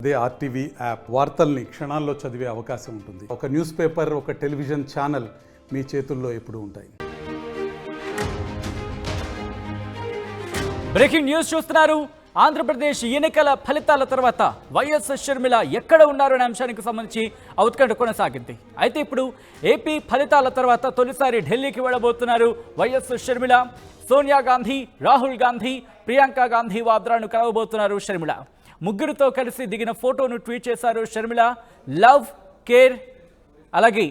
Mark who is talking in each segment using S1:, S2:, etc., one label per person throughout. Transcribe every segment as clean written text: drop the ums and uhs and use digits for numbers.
S1: అదే RTV app వార్తల్ని క్షణాల్లో చదివే అవకాశం ఉంటుంది. ఒక న్యూస్ పేపర్, ఒక టెలివిజన్ ఛానల్ మీ చేతుల్లో ఎప్పుడూ ఉంటాయి.
S2: బ్రేకింగ్ న్యూస్ చూస్తున్నారు. ఆంధ్రప్రదేశ్ ఎన్నికల ఫలితాల తర్వాత వైఎస్ షర్మిల ఎక్కడ ఉన్నారు అనే అంశానికి సంబంధించి ఉత్కంఠ కొనసాగింది. అయితే ఇప్పుడు ఏపీ ఫలితాల తర్వాత తొలిసారి ఢిల్లీకి వెళ్ళబోతున్నారు వైఎస్ షర్మిల. సోనియా గాంధీ, రాహుల్ గాంధీ, ప్రియాంక గాంధీ వాద్రాను కలవబోతున్నారు షర్మిల. ముగ్గురితో కలిసి దిగిన ఫోటోను ట్వీట్ చేశారు షర్మిల. లవ్, కేర్, అలాగే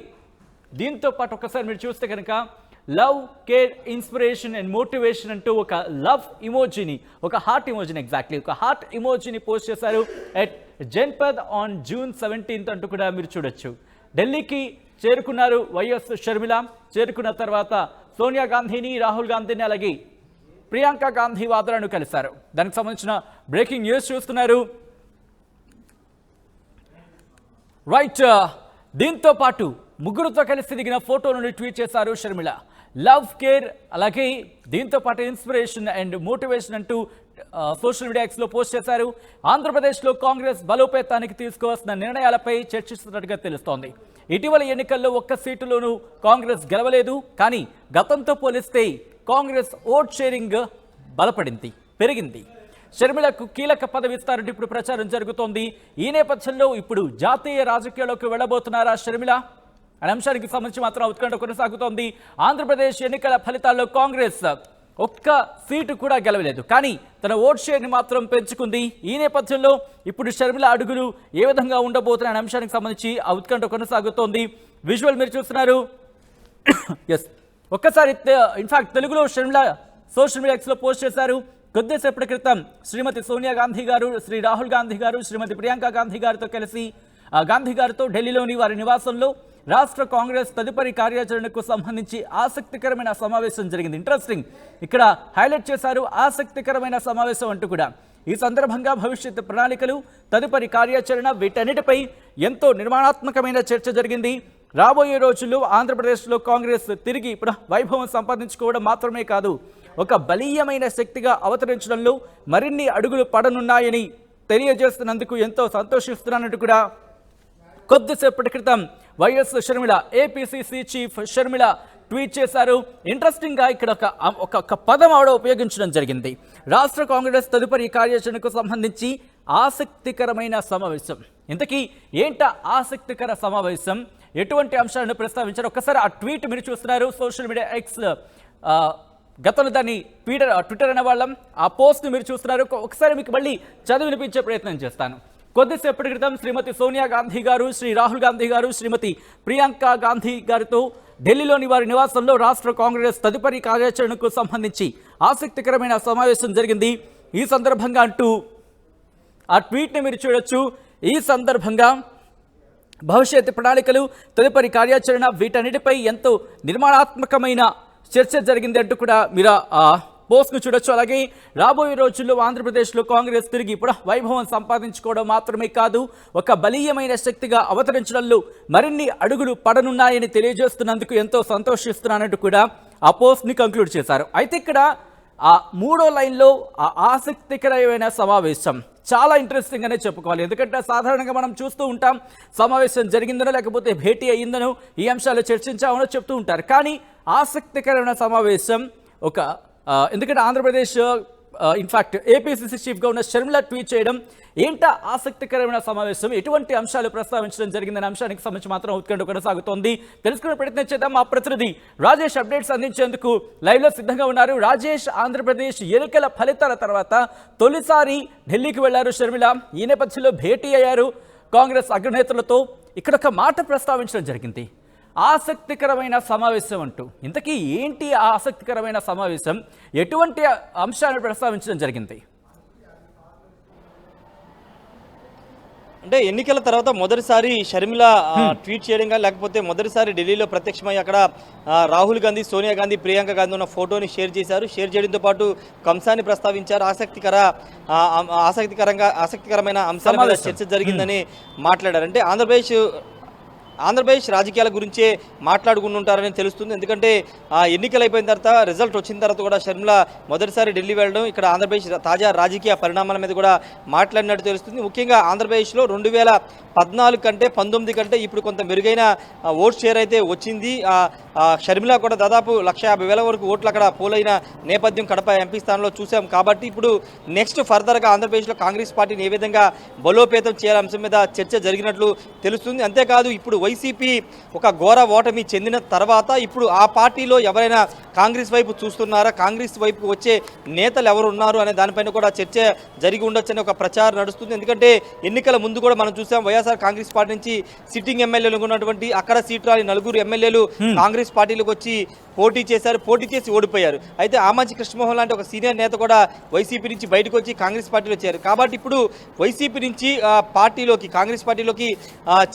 S2: దీంతో పాటు ఒకసారి మీరు చూస్తే కనుక love, care, inspiration and motivation అంటూ ఒక లవ్ ఇమోజీని, ఒక హార్ట్ ఇమోజీని, ఒక హార్ట్ ఇమోజీని పోస్ట్ చేశారు ఎట్ జన్పద్ ఆన్ June 17 అంటూ కూడా మీరు చూడొచ్చు. ఢిల్లీకి చేరుకున్నారు వైఎస్ షర్మిల. చేరుకున్న తర్వాత సోనియా గాంధీని, రాహుల్ గాంధీని, అలాగే ప్రియాంక గాంధీ వాద్రాను కలిశారు. దానికి సంబంధించిన బ్రేకింగ్ న్యూస్ చూస్తున్నారు. రైట్, దీంతో పాటు ముగ్గురుతో కలిసి దిగిన ఫోటోలను ట్వీట్ చేశారు షర్మిల. లవ్, కేర్, అలాగే దీంతో పాటు ఇన్స్పిరేషన్ అండ్ మోటివేషన్ అంటూ సోషల్ మీడియా ఎక్స్లో పోస్ట్ చేశారు. ఆంధ్రప్రదేశ్లో కాంగ్రెస్ బలోపేతానికి తీసుకోవాల్సిన నిర్ణయాలపై చర్చిస్తున్నట్టుగా తెలుస్తోంది. ఇటీవల ఎన్నికల్లో ఒక్క సీటులోనూ కాంగ్రెస్ గెలవలేదు. కానీ గతంతో పోలిస్తే కాంగ్రెస్ ఓట్ షేరింగ్ బలపడింది, పెరిగింది. షర్మిలకు కీలక పదవి ఇస్తారంటూ ఇప్పుడు ప్రచారం జరుగుతోంది. ఈ నేపథ్యంలో ఇప్పుడు జాతీయ రాజకీయాల్లోకి వెళ్ళబోతున్నారా షర్మిల అనే అంశానికి సంబంధించి మాత్రం ఉత్కంఠ కొనసాగుతోంది. ఆంధ్రప్రదేశ్ ఎన్నికల ఫలితాల్లో కాంగ్రెస్ ఒక్క సీటు కూడా గెలవలేదు, కానీ తన ఓట్ షేర్ని మాత్రం పెంచుకుంది. ఈ నేపథ్యంలో ఇప్పుడు షర్మిల అడుగులు ఏ విధంగా ఉండబోతున్న అనే అంశానికి సంబంధించి ఉత్కంఠ కొనసాగుతోంది. విజువల్ మీరు చూస్తున్నారు. ఎస్, ఒక్కసారి ఇన్ఫాక్ట్ తెలుగులో షర్మిల సోషల్ మీడియా ఎక్స్లో పోస్ట్ చేశారు. కొద్దిసేపటి క్రితం శ్రీమతి సోనియా గాంధీ గారు, శ్రీ రాహుల్ గాంధీ గారు, శ్రీమతి ప్రియాంక గాంధీ గారితో కలిసి గాంధీ గారితో ఢిల్లీలోని వారి నివాసంలో రాష్ట్ర కాంగ్రెస్ తదుపరి కార్యాచరణకు సంబంధించి ఆసక్తికరమైన సమావేశం జరిగింది. ఇంట్రెస్టింగ్, ఇక్కడ హైలైట్ చేశారు ఆసక్తికరమైన సమావేశం అంటూ కూడా. ఈ సందర్భంగా భవిష్యత్ ప్రణాళికలు, తదుపరి కార్యాచరణ, వీటన్నిటిపై ఎంతో నిర్మాణాత్మకమైన చర్చ జరిగింది. రాబోయే రోజుల్లో ఆంధ్రప్రదేశ్లో కాంగ్రెస్ తిరిగి వైభవం సంపాదించుకోవడం మాత్రమే కాదు, ఒక బలీయమైన శక్తిగా అవతరించడంలో మరిన్ని అడుగులు పడనున్నాయని తెలియజేస్తున్నందుకు ఎంతో సంతోషిస్తున్నానంటూ కూడా కొద్దిసేపటి క్రితం YS Sharmila, APCC chief Sharmila tweet చేశారు. ఇంట్రెస్టింగ్గా ఇక్కడ ఒక పదం ఆవిడ ఉపయోగించడం జరిగింది. రాష్ట్ర కాంగ్రెస్ తదుపరి కార్యాచరణకు సంబంధించి ఆసక్తికరమైన సమావేశం. ఇంతకీ ఏంట ఆసక్తికర సమావేశం, ఎటువంటి అంశాలను ప్రస్తావించారు? ఒక్కసారి ఆ ట్వీట్ మీరు చూస్తున్నారు. సోషల్ మీడియా ఎక్స్, గతంలో దాన్ని ట్విట్టర్ అనే వాళ్ళం, ఆ పోస్ట్ని మీరు చూస్తున్నారు. ఒకసారి మీకు మళ్ళీ చదివి వినిపించే ప్రయత్నం చేస్తాను. కొద్దిసేపటి క్రితం శ్రీమతి సోనియా గాంధీ గారు, శ్రీ రాహుల్ గాంధీ గారు, శ్రీమతి ప్రియాంక గాంధీ గారితో ఢిల్లీలోని వారి నివాసంలో రాష్ట్ర కాంగ్రెస్ తదుపరి కార్యాచరణకు సంబంధించి ఆసక్తికరమైన సమావేశం జరిగింది. ఈ సందర్భంగా అంటూ ఆ ట్వీట్ని మీరు చూడొచ్చు. ఈ సందర్భంగా భవిష్యత్ ప్రణాళికలు, తదుపరి కార్యాచరణ, వీటన్నిటిపై ఎంతో నిర్మాణాత్మకమైన చర్చ జరిగింది అంటూ కూడా మీరు పోస్ట్ను చూడొచ్చు. అలాగే రాబోయే రోజుల్లో ఆంధ్రప్రదేశ్లో కాంగ్రెస్ తిరిగి వైభవం సంపాదించుకోవడం మాత్రమే కాదు, ఒక బలీయమైన శక్తిగా అవతరించడంలో మరిన్ని అడుగులు పడనున్నాయని తెలియజేస్తున్నందుకు ఎంతో సంతోషిస్తున్నానంటూ కూడా ఆ పోస్ట్ని కంక్లూడ్ చేశారు. అయితే ఇక్కడ ఆ మూడో లైన్లో ఆ ఆసక్తికరమైన సమావేశం చాలా ఇంట్రెస్టింగ్ అనే చెప్పుకోవాలి. ఎందుకంటే సాధారణంగా మనం చూస్తూ ఉంటాం, సమావేశం జరిగిందనో లేకపోతే భేటీ అయ్యిందనో ఈ అంశాలు చర్చించామనో చెప్తూ ఉంటారు. కానీ ఆసక్తికరమైన సమావేశం ఎందుకంటే ఆంధ్రప్రదేశ్ ఇన్ఫాక్ట్ ఏపీసీసీ చీఫ్గా ఉన్న షర్మిల ట్వీట్ చేయడం, ఏంట ఆసక్తికరమైన సమావేశం, ఎటువంటి అంశాలు ప్రస్తావించడం జరిగిందనే అంశానికి సంబంధించి మాత్రం ఉత్కంఠ కొనసాగుతోంది. తెలుసుకునే ప్రయత్నం చేద్దాం. మా ప్రతినిధి రాజేష్ అప్డేట్స్ అందించేందుకు లైవ్లో సిద్ధంగా ఉన్నారు. రాజేష్, ఆంధ్రప్రదేశ్ ఎన్నికల ఫలితాల తర్వాత తొలిసారి ఢిల్లీకి వెళ్లారు షర్మిల. ఈ నేపథ్యంలో భేటీ అయ్యారు కాంగ్రెస్ అగ్రనేతలతో. ఇక్కడ ఒక మాట ప్రస్తావించడం జరిగింది, ఆసక్తికరమైన సమావేశం అంటూ. ఇంతకీ ఏంటి ఆ ఆసక్తికరమైన సమావేశం, ఎటువంటి అంశాలను ప్రస్తావించడం జరిగింది?
S3: అంటే ఎన్నికల తర్వాత మొదటిసారి షర్మిల ట్వీట్ చేయడం కానీ, లేకపోతే మొదటిసారి ఢిల్లీలో ప్రత్యక్షమై అక్కడ రాహుల్ గాంధీ, సోనియా గాంధీ, ప్రియాంక గాంధీ ఉన్న ఫోటోని షేర్ చేశారు. షేర్ చేయడంతో పాటు అంశాన్ని ప్రస్తావించారు. ఆసక్తికరమైన అంశాల మీద చర్చ జరిగిందని మాట్లాడారు. అంటే ఆంధ్రప్రదేశ్ ఆంధ్రప్రదేశ్ రాజకీయాల గురించే మాట్లాడుకుంటుంటారని తెలుస్తుంది. ఎందుకంటే ఎన్నికలు అయిపోయిన తర్వాత రిజల్ట్ వచ్చిన తర్వాత కూడా షర్మిల మొదటిసారి ఢిల్లీ వెళ్ళడం, ఇక్కడ ఆంధ్రప్రదేశ్ తాజా రాజకీయ పరిణామాల మీద కూడా మాట్లాడినట్టు తెలుస్తుంది. ముఖ్యంగా ఆంధ్రప్రదేశ్లో 2014 కంటే 19 కంటే ఇప్పుడు కొంత మెరుగైన ఓట్ షేర్ అయితే వచ్చింది. షర్మిల కూడా దాదాపు 150,000 వరకు ఓట్లు అక్కడ పోలైన నేపథ్యం కడప ఎంపీ స్థానంలో చూసాం. కాబట్టి ఇప్పుడు నెక్స్ట్ ఫర్దర్గా ఆంధ్రప్రదేశ్లో కాంగ్రెస్ పార్టీని ఏ విధంగా బలోపేతం చేయాల అంశం మీద చర్చ జరిగినట్లు తెలుస్తుంది. అంతేకాదు ఇప్పుడు వైసీపీ ఒక ఘోర ఓటమి చెందిన తర్వాత ఇప్పుడు ఆ పార్టీలో ఎవరైనా కాంగ్రెస్ వైపు చూస్తున్నారా, కాంగ్రెస్ వైపు వచ్చే నేతలు ఎవరు ఉన్నారు అనే దానిపైన కూడా చర్చ జరిగి ఉండొచ్చని ఒక ప్రచారం నడుస్తుంది. ఎందుకంటే ఎన్నికల ముందు కూడా మనం చూసాం వైఎస్ఆర్ కాంగ్రెస్ పార్టీ నుంచి సిట్టింగ్ ఎమ్మెల్యేలు ఉన్నటువంటి అక్కడ సీట్ రాని 4 ఎమ్మెల్యేలు కాంగ్రెస్ పార్టీలకు వచ్చి పోటీ చేశారు, పోటీ చేసి ఓడిపోయారు. అయితే ఆమాజీ కృష్ణమోహన్ లాంటి ఒక సీనియర్ నేత కూడా వైసీపీ నుంచి బయటకు వచ్చి కాంగ్రెస్ పార్టీలో చేరారు. కాబట్టి ఇప్పుడు వైసీపీ నుంచి కాంగ్రెస్ పార్టీలోకి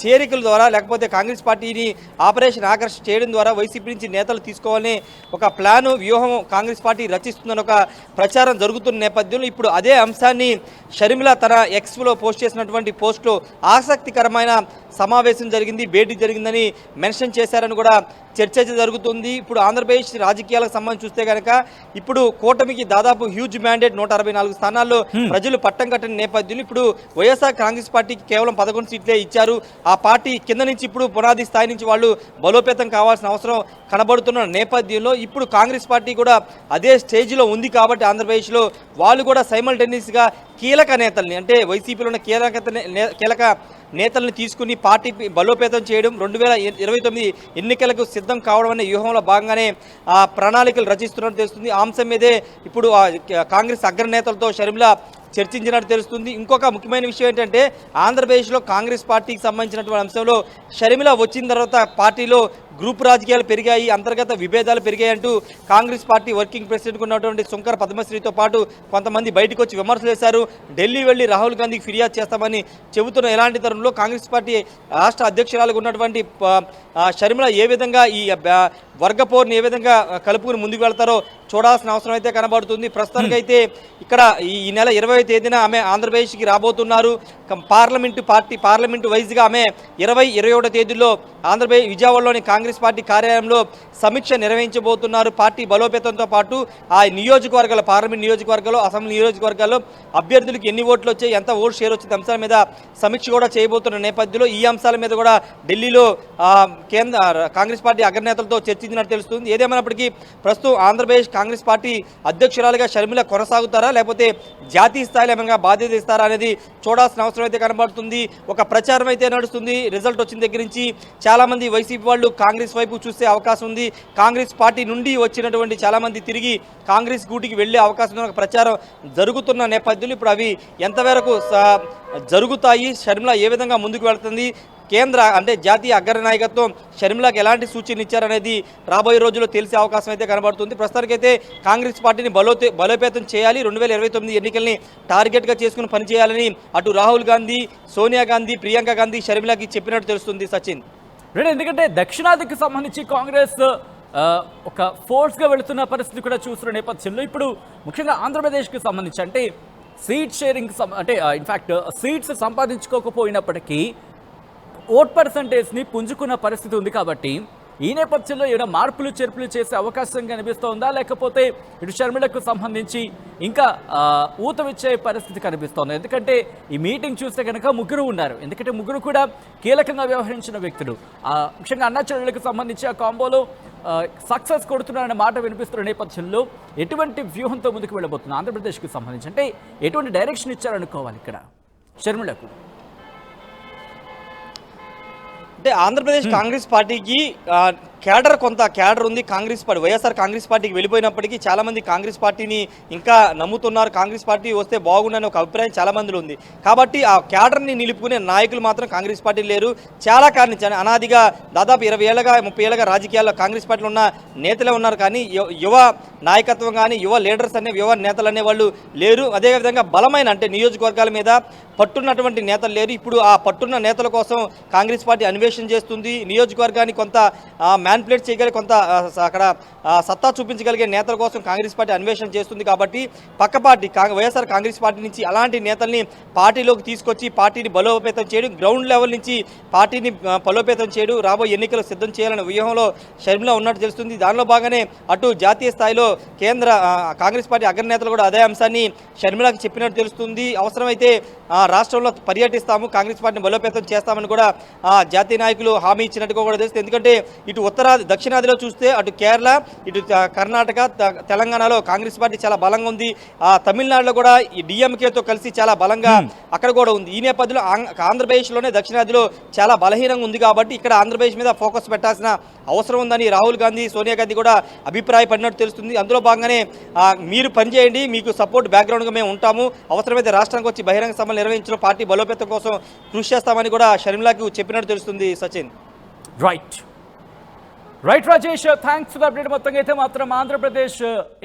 S3: చేరికల ద్వారా లేకపోతే కాంగ్రెస్ పార్టీని ఆపరేషన్ ఆకర్ష్ చేయడం ద్వారా వైసీపీ నుంచి నేతలు తీసుకోవాలని ఒక వ్యూహం కాంగ్రెస్ పార్టీ రచిస్తుందని ఒక ప్రచారం జరుగుతున్న నేపథ్యంలో ఇప్పుడు అదే అంశాన్ని షర్మిల తన ఎక్స్లో పోస్ట్ చేసినటువంటి పోస్ట్లో ఆసక్తికరమైన సమావేశం జరిగింది, భేటీ జరిగిందని మెన్షన్ చేశారని కూడా చర్చ జరుగుతుంది. ఇప్పుడు ఆంధ్రప్రదేశ్ రాజకీయాలకు సంబంధించి చూస్తే కనుక ఇప్పుడు కూటమికి దాదాపు హ్యూజ్ మ్యాండేట్ 164 స్థానాల్లో ప్రజలు పట్టం కట్టిన నేపథ్యంలో ఇప్పుడు వైఎస్ఆర్ కాంగ్రెస్ పార్టీకి కేవలం 11 సీట్లే ఇచ్చారు. ఆ పార్టీ కింద నుంచి ఇప్పుడు పునాది స్థాయి నుంచి వాళ్ళు బలోపేతం కావాల్సిన అవసరం కనబడుతున్న నేపథ్యంలో ఇప్పుడు కాంగ్రెస్ పార్టీ కూడా అదే స్టేజ్లో ఉంది. కాబట్టి ఆంధ్రప్రదేశ్లో వాళ్ళు కూడా సైమల్టేనియస్గా కీలక నేతల్ని అంటే వైసీపీలో ఉన్న కీలక నేతలను తీసుకుని పార్టీ బలోపేతం చేయడం 2029 ఎన్నికలకు సిద్ధం కావడం అనే వ్యూహంలో భాగంగానే ప్రణాళికలు రచిస్తున్నట్టు తెలుస్తుంది. ఆ అంశం మీదే ఇప్పుడు కాంగ్రెస్ అగ్రనేతలతో షర్మిల చర్చించినట్టు తెలుస్తుంది. ఇంకొక ముఖ్యమైన విషయం ఏంటంటే ఆంధ్రప్రదేశ్లో కాంగ్రెస్ పార్టీకి సంబంధించినటువంటి అంశంలో షర్మిల వచ్చిన తర్వాత పార్టీలో గ్రూప్ రాజకీయాలు పెరిగాయి, అంతర్గత విభేదాలు పెరిగాయి అంటూ కాంగ్రెస్ పార్టీ వర్కింగ్ ప్రెసిడెంట్గా ఉన్నటువంటి శంకర్ పద్మశ్రీతో పాటు కొంతమంది బయటకు వచ్చి విమర్శలు చేశారు. ఢిల్లీ వెళ్లి రాహుల్ గాంధీకి ఫిర్యాదు చేస్తామని చెబుతున్న ఇలాంటి తరుణంలో కాంగ్రెస్ పార్టీ రాష్ట్ర అధ్యక్షురాలుగా ఉన్నటువంటి షర్మిల ఏ విధంగా ఈ వర్గపోరుని ఏ విధంగా కలుపుకుని ముందుకు వెళ్తారో చూడాల్సిన అవసరం అయితే కనబడుతుంది. ప్రస్తుతానికైతే ఇక్కడ ఈ నెల 20వ తేదీన ఆమె ఆంధ్రప్రదేశ్కి రాబోతున్నారు. పార్లమెంటు వైజ్గా ఆమె 20-21 తేదీల్లో ఆంధ్రప్రదేశ్ విజయవాడలోని కాంగ్రెస్ పార్టీ కార్యాలయంలో సమీక్ష నిర్వహించబోతున్నారు. పార్టీ బలోపేతంతో పాటు ఆ నియోజకవర్గాలు పార్లమెంట్ నియోజకవర్గాలు, అసెంబ్లీ నియోజకవర్గాల్లో అభ్యర్థులకు ఎన్ని ఓట్లు వచ్చాయి, ఎంత ఓటు షేర్ వచ్చింది అంశాల మీద సమీక్ష కూడా చేయబోతున్న నేపథ్యంలో ఈ అంశాల మీద కూడా ఢిల్లీలో కాంగ్రెస్ పార్టీ అగ్రనేతలతో చర్చించినట్టు తెలుస్తుంది. ఏదేమైనప్పటికీ ప్రస్తుతం ఆంధ్రప్రదేశ్ కాంగ్రెస్ పార్టీ అధ్యక్షురాలుగా షర్మిల కొనసాగుతారా లేకపోతే జాతీయ స్థాయిలో ఏమైనా బాధ్యత ఇస్తారా అనేది చూడాల్సిన అవసరం అయితే కనబడుతుంది. ఒక ప్రచారం అయితే నడుస్తుంది. రిజల్ట్ వచ్చిన దగ్గర నుంచి చాలామంది వైసీపీ వాళ్ళు కాంగ్రెస్ వైపు చూసే అవకాశం ఉంది. కాంగ్రెస్ పార్టీ నుండి వచ్చినటువంటి చాలామంది తిరిగి కాంగ్రెస్ గూటికి వెళ్లే అవకాశం ఉంది. ఒక ప్రచారం జరుగుతున్న నేపథ్యంలో ఇప్పుడు అవి ఎంతవరకు జరుగుతాయి, షర్మిల ఏ విధంగా ముందుకు వెళ్తుంది, జాతీయ అగ్ర నాయకత్వం షర్మిలకు ఎలాంటి సూచనలు ఇచ్చారనేది రాబోయే రోజుల్లో తెలిసే అవకాశం అయితే కనబడుతుంది. ప్రస్తుతానికైతే కాంగ్రెస్ పార్టీని బలోపేతం చేయాలి, 2029 ఎన్నికల్ని టార్గెట్గా చేసుకుని పనిచేయాలని అటు రాహుల్ గాంధీ, సోనియా గాంధీ, ప్రియాంక గాంధీ షర్మిలకి చెప్పినట్టు తెలుస్తుంది. సచిన్,
S2: ఎందుకంటే దక్షిణాదికి సంబంధించి కాంగ్రెస్ ఒక ఫోర్స్గా వెళుతున్న పరిస్థితి కూడా చూస్తున్న నేపథ్యంలో ఇప్పుడు ముఖ్యంగా ఆంధ్రప్రదేశ్కి సంబంధించి అంటే సీట్ షేరింగ్ అంటే ఇన్ఫ్యాక్ట్ సీట్స్ సంపాదించుకోకపోయినప్పటికీ ఓట్ పర్సంటేజ్ని పుంజుకున్న పరిస్థితి ఉంది. కాబట్టి ఈ నేపథ్యంలో ఏమైనా మార్పులు చేర్పులు చేసే అవకాశం కనిపిస్తోందా, లేకపోతే ఇటు షర్మిలకు సంబంధించి ఇంకా ఊతమిచ్చే పరిస్థితి కనిపిస్తోంది? ఎందుకంటే ఈ మీటింగ్ చూస్తే కనుక ముగ్గురు ఉన్నారు. ఎందుకంటే ముగ్గురు కూడా కీలకంగా వ్యవహరించిన వ్యక్తులు. ముఖ్యంగా అన్నా చెల్లెలకు సంబంధించి ఆ కాంబోలో సక్సెస్ కొడుతున్నారనే మాట వినిపిస్తున్న నేపథ్యంలో ఎటువంటి వ్యూహంతో ముందుకు వెళ్ళబోతుంది ఆంధ్రప్రదేశ్కి సంబంధించి? అంటే ఎటువంటి డైరెక్షన్ ఇచ్చారనుకోవాలి ఇక్కడ షర్మిలకు?
S3: అంటే ఆంధ్రప్రదేశ్ కాంగ్రెస్ పార్టీకి కొంత క్యాడర్ ఉంది. కాంగ్రెస్ పార్టీ వైఎస్ఆర్ కాంగ్రెస్ పార్టీకి వెళ్ళిపోయినప్పటికీ చాలామంది కాంగ్రెస్ పార్టీని ఇంకా నమ్ముతున్నారు. కాంగ్రెస్ పార్టీ వస్తే బాగుండని ఒక అభిప్రాయం చాలా మందిలో ఉంది. కాబట్టి ఆ క్యాడర్ని నిలుపుకునే నాయకులు మాత్రం కాంగ్రెస్ పార్టీ లేరు. చాలా కారణం అనాదిగా దాదాపు 20 ఏళ్ళగా 30 ఏళ్ళగా రాజకీయాల్లో కాంగ్రెస్ పార్టీలో ఉన్న నేతలే ఉన్నారు. కానీ యువ నాయకత్వం కానీ యువ లీడర్స్ యువ నేతలు అనేవాళ్ళు లేరు. అదేవిధంగా బలమైన అంటే నియోజకవర్గాల మీద పట్టున్నటువంటి నేతలు లేరు. ఇప్పుడు ఆ పట్టున్న నేతల కోసం కాంగ్రెస్ పార్టీ అన్వేషణ చేస్తుంది. నియోజకవర్గాన్ని కొంత మ్యానిపులేట్ చేయగలిగే కొంత అక్కడ సత్తా చూపించగలిగే నేతల కోసం కాంగ్రెస్ పార్టీ అన్వేషణ చేస్తుంది కాబట్టి పక్క పార్టీ వైఎస్ఆర్ కాంగ్రెస్ పార్టీ నుంచి అలాంటి నేతల్ని పార్టీలోకి తీసుకొచ్చి పార్టీని బలోపేతం చేయడం, గ్రౌండ్ లెవెల్ నుంచి పార్టీని బలోపేతం చేయడం, రాబోయే ఎన్నికలు సిద్ధం చేయాలనే వ్యూహంలో షర్మిల ఉన్నట్టు తెలుస్తుంది. దానిలో భాగంగానే అటు జాతీయ స్థాయిలో కేంద్ర కాంగ్రెస్ పార్టీ అగ్రనేతలు కూడా అదే అంశాన్ని షర్మిలకి చెప్పినట్టు తెలుస్తుంది. అవసరమైతే రాష్ట్రంలో పర్యటిస్తాము, కాంగ్రెస్ పార్టీని బలోపేతం చేస్తామని కూడా జాతీయ నాయకులు హామీ ఇచ్చినట్టుగా కూడా తెలుస్తుంది. ఎందుకంటే ఇటు ఉత్తరాది దక్షిణాదిలో చూస్తే అటు కేరళ, ఇటు కర్ణాటక, తెలంగాణలో కాంగ్రెస్ పార్టీ చాలా బలంగా ఉంది. తమిళనాడులో కూడా ఈ డిఎంకేతో కలిసి చాలా బలంగా అక్కడ కూడా ఉంది. ఈ నేపథ్యంలో ఆంధ్రప్రదేశ్లోనే దక్షిణాదిలో చాలా బలహీనంగా ఉంది కాబట్టి ఇక్కడ ఆంధ్రప్రదేశ్ మీద ఫోకస్ పెట్టాల్సిన అవసరం ఉందని రాహుల్ గాంధీ, సోనియా గాంధీ కూడా అభిప్రాయపడినట్టు తెలుస్తుంది. అందులో భాగంగానే మీరు పనిచేయండి, మీకు సపోర్ట్ బ్యాక్గ్రౌండ్గా మేము ఉంటాము, అవసరమైతే రాష్ట్రానికి వచ్చి బహిరంగ సభలు నిర్వహించడం, పార్టీ బలోపేతం కోసం కృషి చేస్తామని కూడా షర్మిలాకి చెప్పినట్టు తెలుస్తుంది. Sachin.
S2: Right Rajesh, thanks for update. మొత్తంగా అయితే మాత్రం ఆంధ్రప్రదేశ్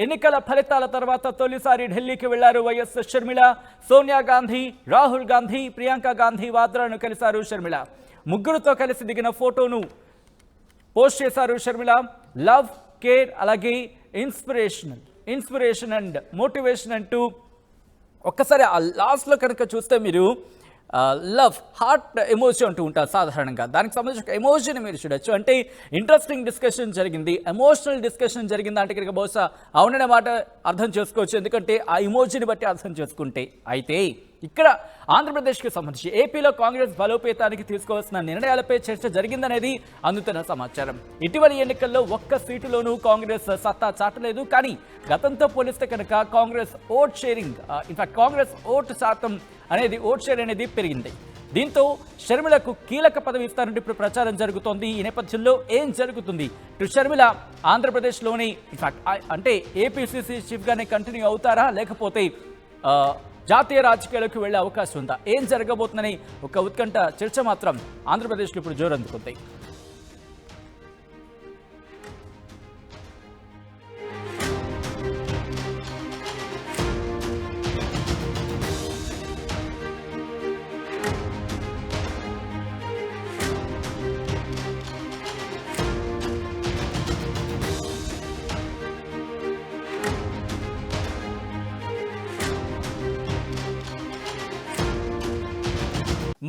S2: ఎన్నికల ఫలితాల తర్వాత తొలిసారి ఢిల్లీకి వెళ్లారు వైఎస్ షర్మిల. సోనియా గాంధీ, రాహుల్ గాంధీ, ప్రియాంక గాంధీ వాద్రాను కలిశారు షర్మిల. ముగ్గురుతో కలిసి దిగిన ఫోటోను పోస్ట్ చేశారు షర్మిల. లవ్, కేర్, అలాగే ఇన్స్పిరేషన్ అండ్ మోటివేషన్ అంటూ ఒక్కసారి ఆ లాస్ట్లో కనుక చూస్తే మీరు లవ్ హార్ట్ ఎమోజీ అంటూ ఉంటారు సాధారణంగా. దానికి సంబంధించిన ఒక ఎమోజీని మీరు చూడొచ్చు. అంటే ఇంట్రెస్టింగ్ డిస్కషన్ జరిగింది, ఎమోషనల్ డిస్కషన్ జరిగింది అంటే కనుక బహుశా అవుననే మాట అర్థం చేసుకోవచ్చు, ఎందుకంటే ఆ ఎమోజీని బట్టి అర్థం చేసుకుంటే. అయితే ఇక్కడ ఆంధ్రప్రదేశ్కి సంబంధించి ఏపీలో కాంగ్రెస్ బలోపేతానికి తీసుకోవాల్సిన నిర్ణయాలపై చర్చ జరిగిందనేది అందుతున్న సమాచారం. ఇటీవలి ఎన్నికల్లో ఒక్క సీటులోనూ కాంగ్రెస్ సత్తా చాటలేదు. కానీ గతంతో పోలిస్తే కనుక Congress vote sharing, in fact Congress vote share అనేది పెరిగింది. దీంతో షర్మిలకు కీలక పదవి ఇస్తారంటే ఇప్పుడు ప్రచారం జరుగుతోంది. ఈ నేపథ్యంలో ఏం జరుగుతుంది? ఇటు షర్మిల ఆంధ్రప్రదేశ్లోని ఇన్ఫాక్ట్ అంటే ఏపీసీసీ చీఫ్గానే కంటిన్యూ అవుతారా, లేకపోతే జాతీయ రాజకీయాలకు వెళ్లే అవకాశం ఉందా? ఏం జరగబోతుందని ఒక ఉత్కంఠ చర్చ మాత్రం ఆంధ్రప్రదేశ్లో ఇప్పుడు జోరందుకుంది.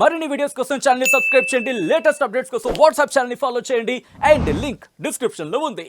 S2: మరిన్ని వీడియోస్ కోసం ఛానల్ ని సబ్స్క్రైబ్ చేయండి. లేటెస్ట్ అప్డేట్స్ కోసం వాట్సాప్ ఛానల్ ని ఫాలో చేయండి. అండ్ లింక్ డిస్క్రిప్షన్ లో ఉంది.